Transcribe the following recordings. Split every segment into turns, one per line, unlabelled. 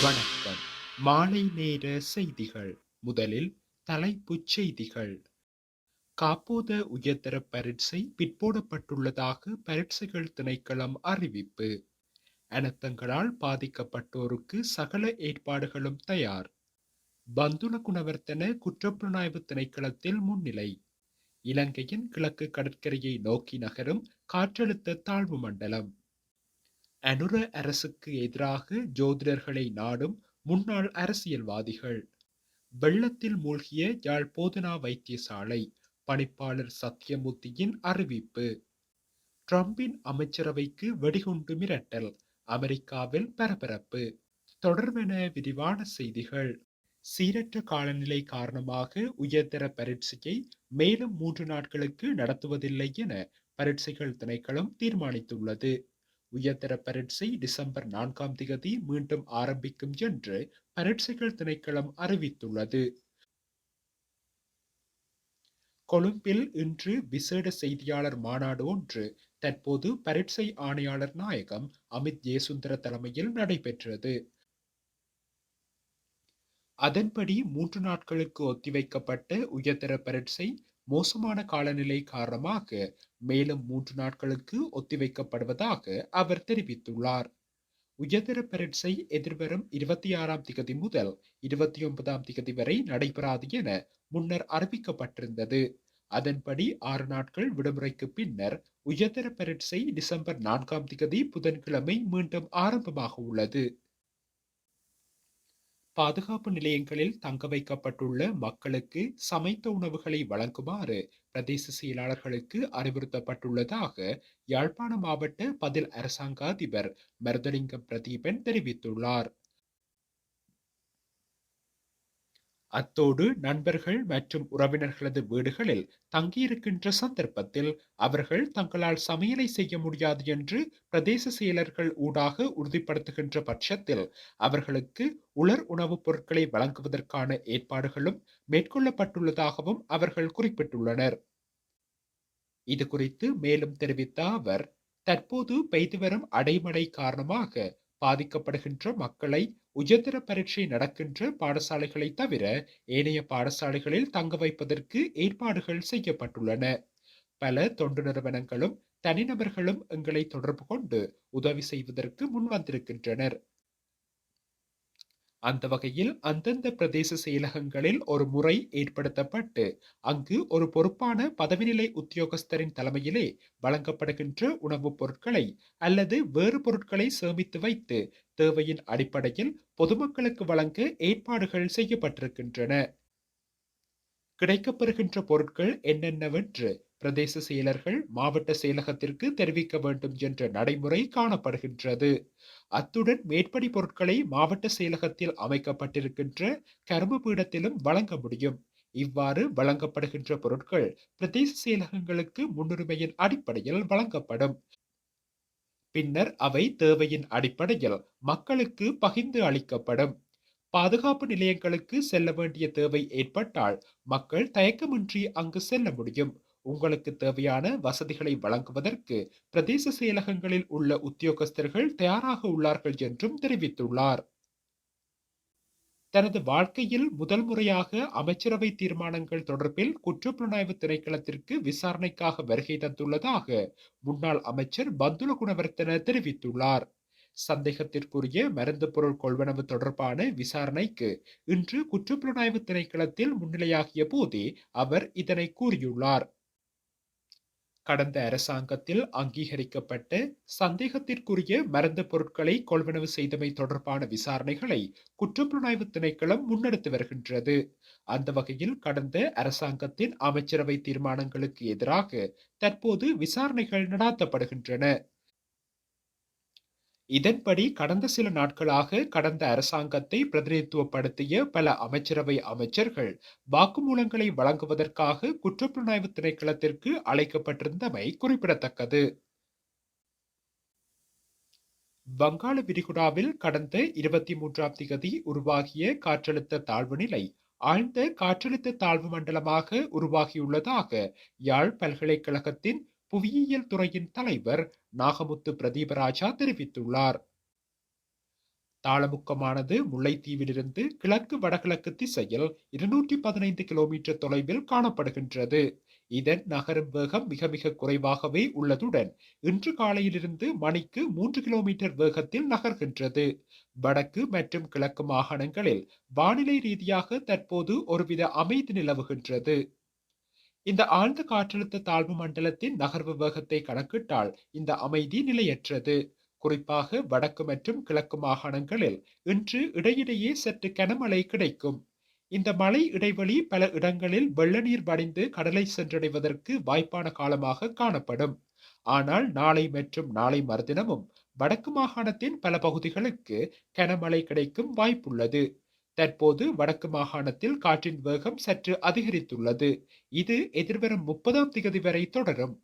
வணக்கம். மாலை நேர செய்திகள். முதலில் தலைப்புச் செய்திகள். காப்போத உயர்தர பரீட்சை பிற்போடப்பட்டுள்ளதாக பரீட்சைகள் திணைக்களம் அறிவிப்பு. அனர்த்தங்களால் பாதிக்கப்பட்டோருக்கு சகல ஏற்பாடுகளும் தயார். பந்துல குணவர்த்தன குற்றப்புலனாய்வு திணைக்களத்தில் முன்னிலை. இலங்கையின் கிழக்கு கடற்கரையை நோக்கி நகரும் காற்றழுத்த தாழ்வு மண்டலம். அனுர அரசுக்கு எதிராக ஜோதிடர்களை நாடும் முன்னாள் அரசியல்வாதிகள். வெள்ளத்தில் மூழ்கிய யாழ் போதனா வைத்தியசாலை. பணிப்பாளர் சத்தியமூர்த்தியின் அறிவிப்பு. ட்ரம்பின் அமைச்சரவைக்கு வெடிகுண்டு மிரட்டல். அமெரிக்காவில் பரபரப்பு. தொடர்பென விரிவான செய்திகள். சீரற்ற காலநிலை காரணமாக உயர்தர பரீட்சையை மேலும் 3 நாட்களுக்கு நடத்துவதில்லை என பரீட்சைகள் திணைக்களம் தீர்மானித்துள்ளது. உயர்தர பரீட்சை டிசம்பர் 4ஆம் திகதி மீண்டும் ஆரம்பிக்கும் என்று பரீட்சைகள் திணைக்களம் அறிவித்துள்ளது. கொழும்பில் இன்று விசேட செய்தியாளர் மாநாடு ஒன்று தற்போது பரீட்சை ஆணையாளர் நாயகம் அமித் ஜெயசுந்தர தலைமையில் நடைபெற்றது. அதன்படி 3 நாட்களுக்கு ஒத்திவைக்கப்பட்ட உயர்தர பரீட்சை மோசமான காலநிலை காரணமாக மேலும் 3 நாட்களுக்கு ஒத்திவைக்கப்படுவதாக அவர் தெரிவித்துள்ளார். உயர்தர பரீட்சை எதிர்வரும் 26ஆம் திகதி முதல் 29ஆம் திகதி வரை நடைபெறாது என முன்னர் அறிவிக்கப்பட்டிருந்தது. அதன்படி 6 நாட்கள் விடுமுறைக்கு பின்னர் உயர்தர பரீட்சை டிசம்பர் 4ஆம் திகதி புதன்கிழமை மீண்டும் ஆரம்பமாக உள்ளது. பாதுகாப்பு நிலையங்களில் தங்க வைக்கப்பட்டுள்ள மக்களுக்கு சமைத்த உணவுகளை வழங்குமாறு பிரதேச செயலாளர்களுக்கு அறிவுறுத்தப்பட்டுள்ளதாக யாழ்ப்பாண மாவட்ட பதில் அரசாங்க அதிபர் மருதலிங்கம் பிரதீபன் தெரிவித்துள்ளார். அத்தோடு நண்பர்கள் மற்றும் உறவினர்களது வீடுகளில் தங்கியிருக்கின்ற சந்தர்ப்பத்தில் அவர்கள் தங்களால் சமையலை செய்ய முடியாது என்று பிரதேச செயலர்கள் ஊடாக உறுதிப்படுத்துகின்ற பட்சத்தில் அவர்களுக்கு உலர் உணவுப் பொருட்களை வழங்குவதற்கான ஏற்பாடுகளும் மேற்கொள்ளப்பட்டுள்ளதாகவும் அவர்கள் குறிப்பிட்டுள்ளனர். இது குறித்து மேலும் தெரிவித்த அவர், தற்போது பெய்து வரும் அடைமழை காரணமாக பாதிக்கப்படுகின்ற மக்களை உயர்தர பரீட்சை நடக்கின்ற பாடசாலைகளை தவிர ஏனைய பாடசாலைகளில் தங்க வைப்பதற்கு ஏற்பாடுகள் செய்யப்பட்டுள்ளன. பல தொண்டு நிறுவனங்களும் தனிநபர்களும் எங்களை தொடர்பு கொண்டு உதவி செய்வதற்கு முன்வந்திருக்கின்றனர். அந்த வகையில் அந்தந்த பிரதேச செயலகங்களில் ஒரு முறை ஏற்படுத்தப்பட்டு அங்கு ஒரு பொறுப்பான பதவிநிலை உத்தியோகஸ்தரின் தலைமையிலே வழங்கப்படுகின்ற உணவுப் பொருட்களை அல்லது வேறு பொருட்களை சேமித்து வைத்து தேவையின் அடிப்படையில் பொதுமக்களுக்கு வழங்க ஏற்பாடுகள் செய்யப்பட்டிருக்கின்றன. கிடைக்கப்பெறுகின்ற பொருட்கள் என்னென்னவென்று பிரதேச செயலர்கள் மாவட்ட செயலகத்திற்கு தெரிவிக்க வேண்டும் என்ற நடைமுறை காணப்படுகின்றது. அத்துடன் மேற்படி பொருட்களை மாவட்ட செயலகத்தில் அமைக்கப்பட்டிருக்கின்ற கரும்பு பீடத்திலும் வழங்க முடியும். இவ்வாறு வழங்கப்படுகின்ற பொருட்கள் பிரதேச செயலகங்களுக்கு முன்னுரிமையின் அடிப்படையில் வழங்கப்படும். பின்னர் அவை தேவையின் அடிப்படையில் மக்களுக்கு பகிர்ந்து அளிக்கப்படும். பாதுகாப்பு நிலையங்களுக்கு செல்ல வேண்டிய தேவை ஏற்பட்டால் மக்கள் தயக்கமின்றி அங்கு செல்ல முடியும். உங்களுக்கு தேவையான வசதிகளை வழங்குவதற்கு பிரதேச செயலகங்களில் உள்ள உத்தியோகஸ்தர்கள் தயாராக உள்ளார்கள் என்றும் தெரிவித்துள்ளார். தனது வாழ்க்கையில் முதல் முறையாக அமைச்சரவை தீர்மானங்கள் தொடர்பில் குற்றப்புலனாய்வு திணைக்களத்திற்கு விசாரணைக்காக வருகை தந்துள்ளதாக முன்னாள் அமைச்சர் பந்துல குணவர்த்தன தெரிவித்துள்ளார். சந்தேகத்திற்குரிய மருந்து பொருள் கொள்வனவு தொடர்பான விசாரணைக்கு இன்று குற்றப்புலனாய்வு திணைக்களத்தில் முன்னிலையாகிய போதே அவர் இதனை கூறியுள்ளார். கடந்த அரசாங்கத்தில் அங்கீகரிக்கப்பட்ட சந்தேகத்திற்குரிய மருந்து பொருட்களை கொள்வனவு செய்தமை தொடர்பான விசாரணைகளை குற்றப்புலனாய்வு திணைக்களம் முன்னெடுத்து வருகின்றது. அந்த வகையில் கடந்த அரசாங்கத்தின் அமைச்சரவை தீர்மானங்களுக்கு எதிராக தற்போது விசாரணைகள் நடாத்தப்படுகின்றன. இதன்படி கடந்த சில நாட்களாக கடந்த அரசாங்கத்தை பிரதிநிதித்துவப்படுத்திய பல அமைச்சரவை அமைச்சர்கள் வாக்குமூலங்களை வழங்குவதற்காக குற்றப்புலனாய்வு திணைக்களத்திற்கு அழைக்கப்பட்டிருந்தமை குறிப்பிடத்தக்கது. வங்காள விரிகுடாவில் கடந்த 23ஆம் திகதி உருவாகிய காற்றழுத்த தாழ்வு நிலை ஆழ்ந்த காற்றழுத்த தாழ்வு மண்டலமாக உருவாகியுள்ளதாக யாழ் பல்கலைக்கழகத்தின் புவியியல் துறையின் தலைவர் நாகமுத்து பிரதீபராஜா தெரிவித்துள்ளார். தாளமுக்கமானது முல்லைத்தீவிலிருந்து கிழக்கு வடகிழக்கு திசையில் 215 கிலோமீட்டர் தொலைவில் காணப்படுகின்றது. இதன் நகரும் வேகம் மிக மிக குறைவாகவே உள்ளதுடன் இன்று காலையிலிருந்து மணிக்கு 3 கிலோமீட்டர் வேகத்தில் நகர்கின்றது. வடக்கு மற்றும் கிழக்கு மாகாணங்களில் வானிலை ரீதியாக தற்போது ஒருவித அமைதி நிலவுகின்றது. இந்த ஆழ்ந்த காற்றழுத்த தாழ்வு மண்டலத்தின் நகர்வு வேகத்தை கணக்கிட்டால் இந்த அமைதி நிலையற்றது. குறிப்பாக வடக்கு மற்றும் கிழக்கு மாகாணங்களில் இன்று இடையிடையே சற்று கனமழை கிடைக்கும். இந்த மழை இடைவெளி பல இடங்களில் வெள்ள நீர் வடிந்து கடலை சென்றடைவதற்கு வாய்ப்பான காலமாக காணப்படும். ஆனால் நாளை மற்றும் நாளை மறுதினமும் வடக்கு மாகாணத்தின் பல பகுதிகளுக்கு கனமழை கிடைக்கும் வாய்ப்புள்ளது. தற்போது வடக்கு மாகாணத்தில் காற்றின் வேகம் சற்று அதிகரித்துள்ளது. இது எதிர்வரும் 30ஆம் திகதி வரை தொடரும்.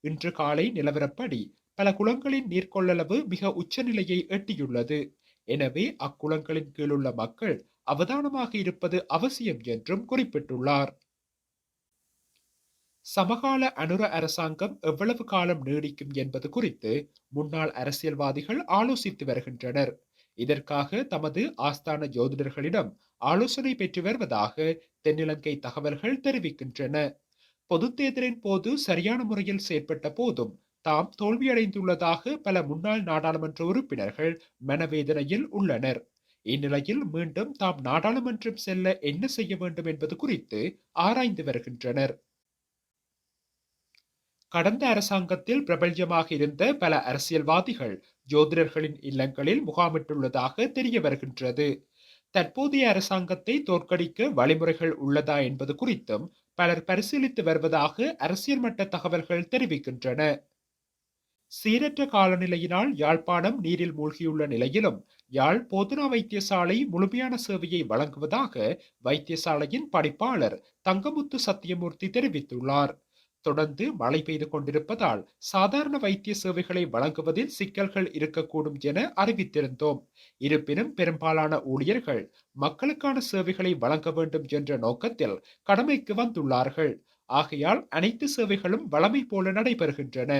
இன்று காலை நிலவரப்படி பல குளங்களின் நீர்கொள்ளளவு மிக உச்சநிலையை எட்டியுள்ளது. எனவே அக்குளங்களின் கீழுள்ள மக்கள் அவதானமாக இருப்பது அவசியம் என்றும் குறிப்பிட்டுள்ளார். சமகால அனுர அரசாங்கம் எவ்வளவு காலம் நீடிக்கும் என்பது குறித்து முன்னாள் அரசியல்வாதிகள் ஆலோசித்து வருகின்றனர். இதற்காக தமது ஆஸ்தான ஜோதிடர்களிடம் ஆலோசனை பெற்று வருவதாக தென்னிலங்கை தகவல்கள் தெரிவிக்கின்றன. பொது தேர்தலின் போது சரியான முறையில் செயற்பட்ட போதும் தாம் தோல்வியடைந்துள்ளதாக பல முன்னாள் நாடாளுமன்ற உறுப்பினர்கள் மனவேதனையில் உள்ளனர். இந்நிலையில் மீண்டும் தாம் நாடாளுமன்றம் செல்ல என்ன செய்ய வேண்டும் என்பது குறித்து ஆராய்ந்து வருகின்றனர். கடந்த அரசாங்கத்தில் பிரபல்யமாக இருந்த பல அரசியல்வாதிகள் ஜோதிடர்களின் இல்லங்களில் முகாமிட்டுள்ளதாக தெரிய வருகின்றது. தற்போதைய அரசாங்கத்தை தோற்கடிக்க வழிமுறைகள் உள்ளதா என்பது குறித்தும் பலர் பரிசீலித்து வருவதாக அரசியல் மட்ட தகவல்கள் தெரிவிக்கின்றன. சீரற்ற காலநிலையினால் யாழ்ப்பாணம் நீரில் மூழ்கியுள்ள நிலையிலும் யாழ் போதனா வைத்தியசாலை முழுமையான சேவையை வழங்குவதாக வைத்தியசாலையின் பணிப்பாளர் தங்கமுத்து சத்தியமூர்த்தி தெரிவித்துள்ளார். தொடர்ந்து மழை பெய்து கொண்டிருப்பதால் சாதாரண வைத்திய சேவைகளை வழங்குவதில் சிக்கல்கள் இருக்கக்கூடும் என அறிவித்திருந்தோம். இருப்பினும் பெரும்பாலான ஊழியர்கள் மக்களுக்கான சேவைகளை வழங்க வேண்டும் என்ற நோக்கத்தில் கடமைக்கு வந்துள்ளார்கள். ஆகையால் அனைத்து சேவைகளும் வழமை போல நடைபெறுகின்றன.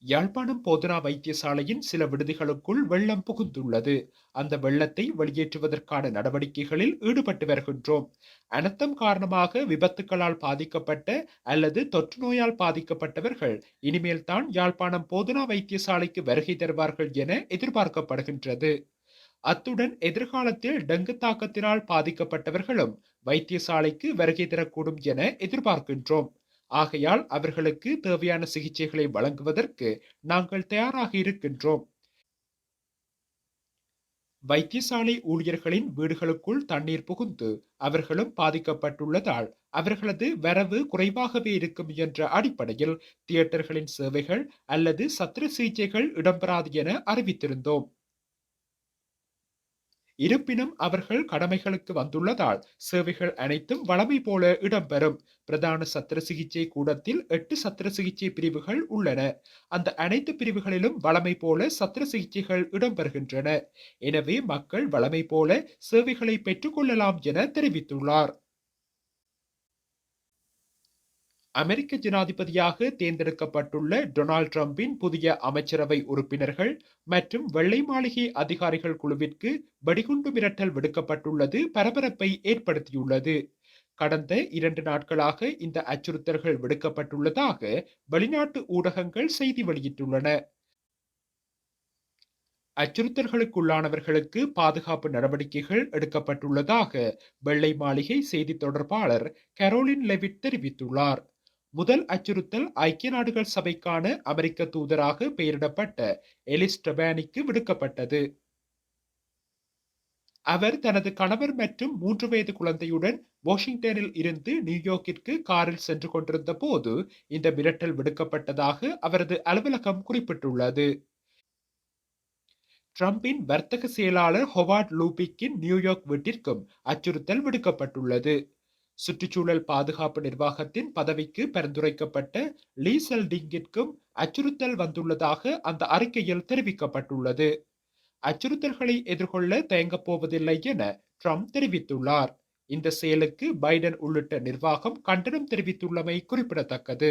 யாழ்ப்பாணம் போதனா வைத்தியசாலையின் சில விடுதிகளுக்குள் வெள்ளம் புகுந்துள்ளது. அந்த வெள்ளத்தை வெளியேற்றுவதற்கான நடவடிக்கைகளில் ஈடுபட்டு வருகின்றோம். அனர்த்தம் காரணமாக விபத்துக்களால் பாதிக்கப்பட்ட அல்லது தொற்று நோயால் பாதிக்கப்பட்டவர்கள் இனிமேல் தான் யாழ்ப்பாணம் போதனா வைத்தியசாலைக்கு வருகை தருவார்கள் என எதிர்பார்க்கப்படுகின்றது. அத்துடன் எதிர்காலத்தில் டெங்கு தாக்கத்தினால் பாதிக்கப்பட்டவர்களும் வைத்தியசாலைக்கு வருகை தரக்கூடும் என எதிர்பார்க்கின்றோம். ஆகையால் அவர்களுக்கு தேவையான சிகிச்சைகளை வழங்குவதற்கு நாங்கள் தயாராக இருக்கின்றோம். வைத்தியசாலை ஊழியர்களின் வீடுகளுக்குள் தண்ணீர் புகுந்து அவர்களும் பாதிக்கப்பட்டுள்ளதால் அவர்களது வரவு குறைவாகவே இருக்கும் என்ற அடிப்படையில் தியேட்டர்களின் சேவைகள் அல்லது சத்திர சிகிச்சைகள் இடம்பெறாது என அறிவித்திருந்தோம். இருப்பினும் அவர்கள் கடமைகளுக்கு வந்துள்ளதால் சேவைகள் அனைத்தும் வழமை போல இடம்பெறும். பிரதான சத்திர சிகிச்சை கூடத்தில் 8 சத்திர சிகிச்சை பிரிவுகள் உள்ளன. அந்த அனைத்து பிரிவுகளிலும் வழமை போல சத்திர சிகிச்சைகள் இடம்பெறுகின்றன. எனவே மக்கள் வழமை போல சேவைகளை பெற்றுக்கொள்ளலாம் என தெரிவித்துள்ளார். அமெரிக்க ஜனாதிபதியாக தேர்ந்தெடுக்கப்பட்டுள்ள டொனால்ட் ட்ரம்பின் புதிய அமைச்சரவை உறுப்பினர்கள் மற்றும் வெள்ளை மாளிகை அதிகாரிகள் குழுவிற்கு வெடிகுண்டு மிரட்டல் விடுக்கப்பட்டுள்ளது பரபரப்பை ஏற்படுத்தியுள்ளது. கடந்த 2 நாட்களாக இந்த அச்சுறுத்தல்கள் விடுக்கப்பட்டுள்ளதாக வெளிநாட்டு ஊடகங்கள் செய்தி வெளியிட்டுள்ளன. அச்சுறுத்தல்களுக்குள்ளானவர்களுக்கு பாதுகாப்பு நடவடிக்கைகள் எடுக்கப்பட்டுள்ளதாக வெள்ளை மாளிகை செய்தி தொடர்பாளர் கரோலின் லெவிட் தெரிவித்துள்ளார். முதல் அச்சுறுத்தல் ஐக்கிய நாடுகள் சபைக்கான அமெரிக்க தூதராக பெயரிடப்பட்ட எலிஸ் டபானிக்கு விடுக்கப்பட்டது. அவர் தனது கணவர் மற்றும் 3 வயது குழந்தையுடன் வாஷிங்டனில் இருந்து நியூயார்க்கிற்கு காரில் சென்று கொண்டிருந்த போது இந்த மிரட்டல் விடுக்கப்பட்டதாக அவரது அலுவலகம் குறிப்பிட்டுள்ளது. ட்ரம்பின் வர்த்தக செயலாளர் ஹொவார்ட் லூபிக்கின் நியூயார்க் வீட்டிற்கும் அச்சுறுத்தல் விடுக்கப்பட்டுள்ளது. சுற்றுச்சூழல் பாதுகாப்பு நிர்வாகத்தின் பதவிக்கு பரிந்துரைக்கப்பட்ட லீ செல்டிங்கிற்கும் அச்சுறுத்தல் வந்துள்ளதாக அந்த அறிக்கையில் தெரிவிக்கப்பட்டுள்ளது. அச்சுறுத்தல்களை எதிர்கொள்ள தயங்கப் போவதில்லை என ட்ரம்ப் தெரிவித்துள்ளார். இந்த செயலுக்கு பைடன் உள்ளிட்ட நிர்வாகம் கண்டனம் தெரிவித்துள்ளமை குறிப்பிடத்தக்கது.